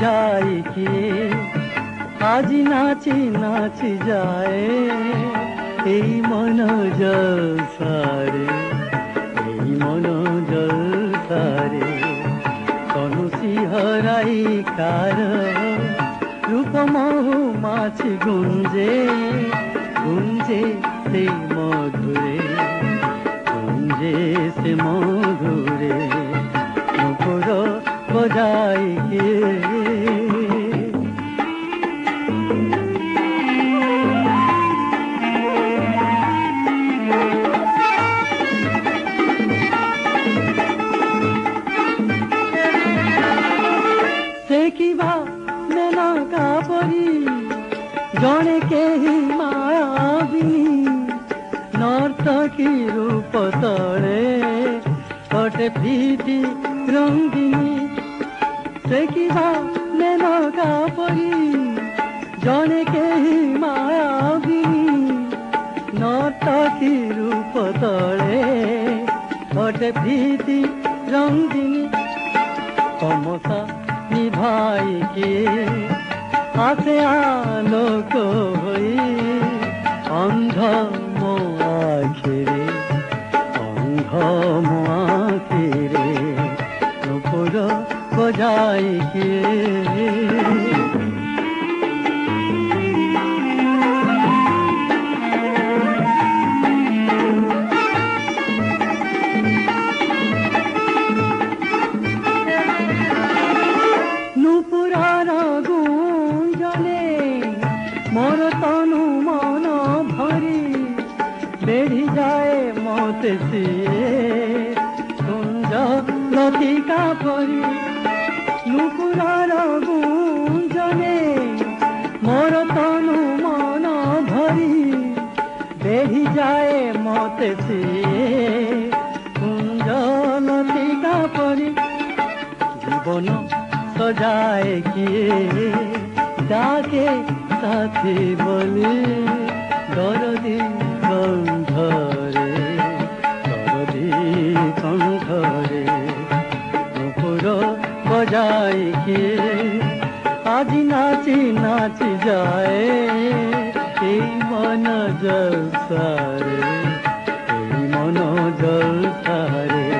বজায় কি আজি নাচি নাচি যায় এই মন জলসারে, এই মন জলসারে তনুসি হরাই কার রূপ মহু মাছি গুঞ্জে গুঞ্জে সে মধুরে, গুঞ্জে সে মধুরে নুপুর বজায় কে देखा मेनका परी जड़े केही मायाबिनी नर्तकी रूप तले गोटे प्रीति रंगिनी। देखा मेनका परी जड़े केही मायाबिनी नर्तकी रूप तले गोटे प्रीति रंगिनी। तमसा निभाई के आसे आलोक होई अंध मो आखिरे, अंध मो आखिरे नुपुर बजाई के मोर तनु मन भरी बेढ़ी जाए मत सिए कुंज लतिका परी नुपुरार गुंजने मोर तनु मन भरी बेढ़ी जाए मत सिए कुंज लतिका परी जीवन सजाए किए डाके साथी बोले दरदी कंठरे, दरदी कंठरे नुपुर बजाई के আজি नाची नाची जाए এই मन जलसारे, এই मन जलसारे